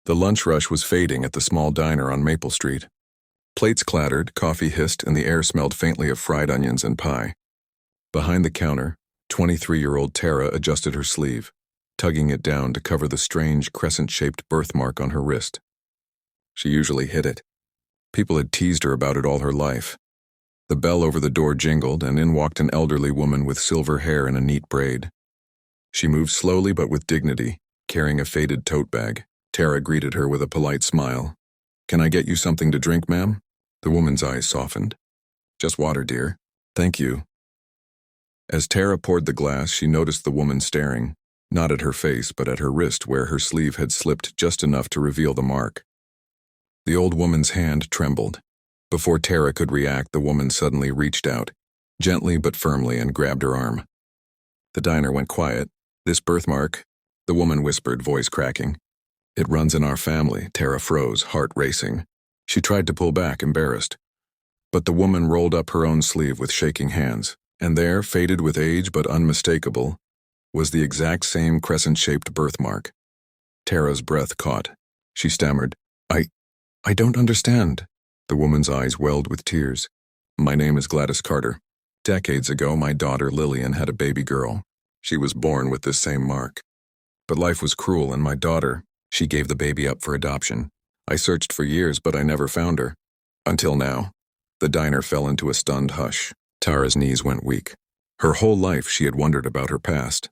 The lunch rush was fading at the small diner on Maple Street. Plates clattered, coffee hissed, and the air smelled faintly of fried onions and pie. Behind the counter, 23-year-old Tara adjusted her sleeve, tugging it down to cover the strange crescent-shaped birthmark on her wrist. She usually hid it. People had teased her about it all her life. The bell over the door jingled, and in walked an elderly woman with silver hair and a neat braid. She moved slowly but with dignity, carrying a faded tote bag. Tara greeted her with a polite smile. "Can I get you something to drink, ma'am?" The woman's eyes softened. "Just water, dear. Thank you." As Tara poured the glass, she noticed the woman staring, not at her face but at her wrist where her sleeve had slipped just enough to reveal the mark. The old woman's hand trembled. Before Tara could react, the woman suddenly reached out, gently but firmly, and grabbed her arm. The diner went quiet. "This birthmark," the woman whispered, voice cracking. "It runs in our family." Tara froze, heart racing. She tried to pull back, embarrassed. But the woman rolled up her own sleeve with shaking hands, and there, faded with age but unmistakable, was the exact same crescent-shaped birthmark. Tara's breath caught. She stammered, I don't understand." The woman's eyes welled with tears. "My name is Gladys Carter. Decades ago, my daughter Lillian had a baby girl. She was born with this same mark. But life was cruel, and my daughter, she gave the baby up for adoption. I searched for years, but I never found her. Until now." The diner fell into a stunned hush. Tara's knees went weak. Her whole life she had wondered about her past.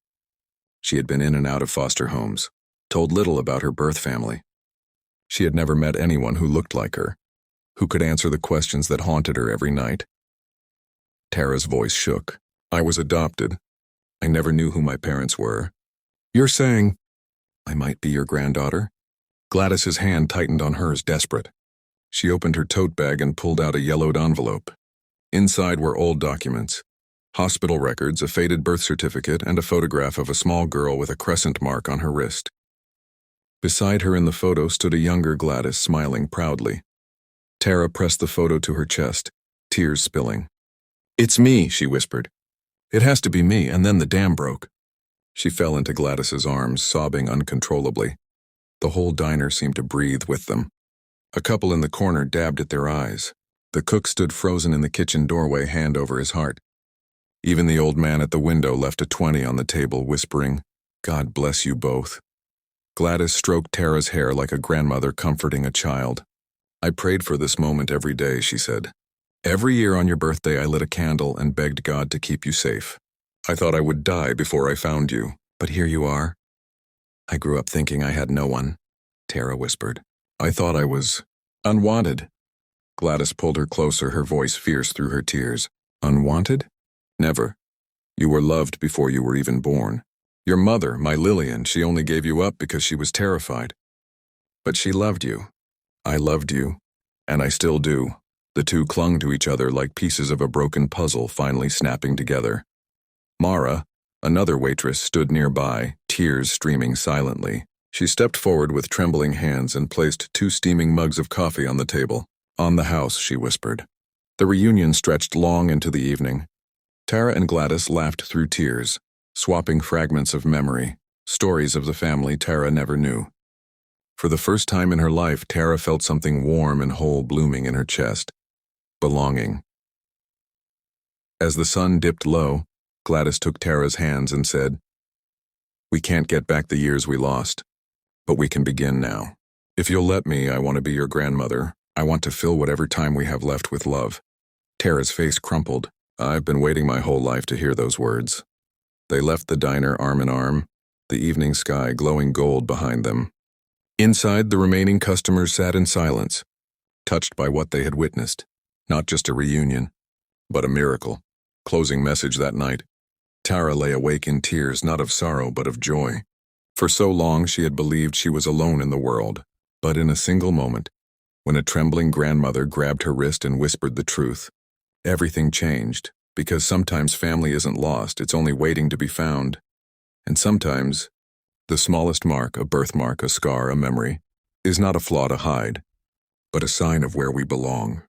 She had been in and out of foster homes, told little about her birth family. She had never met anyone who looked like her, who could answer the questions that haunted her every night. Tara's voice shook. "I was adopted. I never knew who my parents were." "You're saying I might be your granddaughter?" Gladys's hand tightened on hers, desperate. She opened her tote bag and pulled out a yellowed envelope. Inside were old documents, hospital records, a faded birth certificate, and a photograph of a small girl with a crescent mark on her wrist. Beside her in the photo stood a younger Gladys, smiling proudly. Tara pressed the photo to her chest, tears spilling. "It's me," she whispered. "It has to be me, and then the dam broke." She fell into Gladys's arms, sobbing uncontrollably. The whole diner seemed to breathe with them. A couple in the corner dabbed at their eyes. The cook stood frozen in the kitchen doorway, hand over his heart. Even the old man at the window left a 20 on the table, whispering, "God bless you both." Gladys stroked Tara's hair like a grandmother comforting a child. "I prayed for this moment every day," she said. "Every year on your birthday I lit a candle and begged God to keep you safe. I thought I would die before I found you, but here you are." "I grew up thinking I had no one," Tara whispered. "I thought I was unwanted." Gladys pulled her closer, her voice fierce through her tears. "Unwanted? Never. You were loved before you were even born. Your mother, my Lillian, she only gave you up because she was terrified. But she loved you. I loved you, and I still do." The two clung to each other like pieces of a broken puzzle finally snapping together. Mara, another waitress, stood nearby, tears streaming silently. She stepped forward with trembling hands and placed 2 steaming mugs of coffee on the table. "On the house," she whispered. The reunion stretched long into the evening. Tara and Gladys laughed through tears, swapping fragments of memory, stories of the family Tara never knew. For the first time in her life, Tara felt something warm and whole blooming in her chest. Belonging. As the sun dipped low, Gladys took Tara's hands and said, "We can't get back the years we lost, but we can begin now. If you'll let me, I want to be your grandmother. I want to fill whatever time we have left with love." Tara's face crumpled. I've been waiting my whole life to hear those words. They left the diner arm in arm, the evening sky glowing gold behind them. Inside, the remaining customers sat in silence, touched by what they had witnessed. Not just a reunion, but a miracle. Closing message that night. Tara lay awake in tears, not of sorrow but of joy. For so long she had believed she was alone in the world, but in a single moment, when a trembling grandmother grabbed her wrist and whispered the truth, everything changed, because sometimes family isn't lost, it's only waiting to be found. And sometimes, the smallest mark, a birthmark, a scar, a memory, is not a flaw to hide, but a sign of where we belong.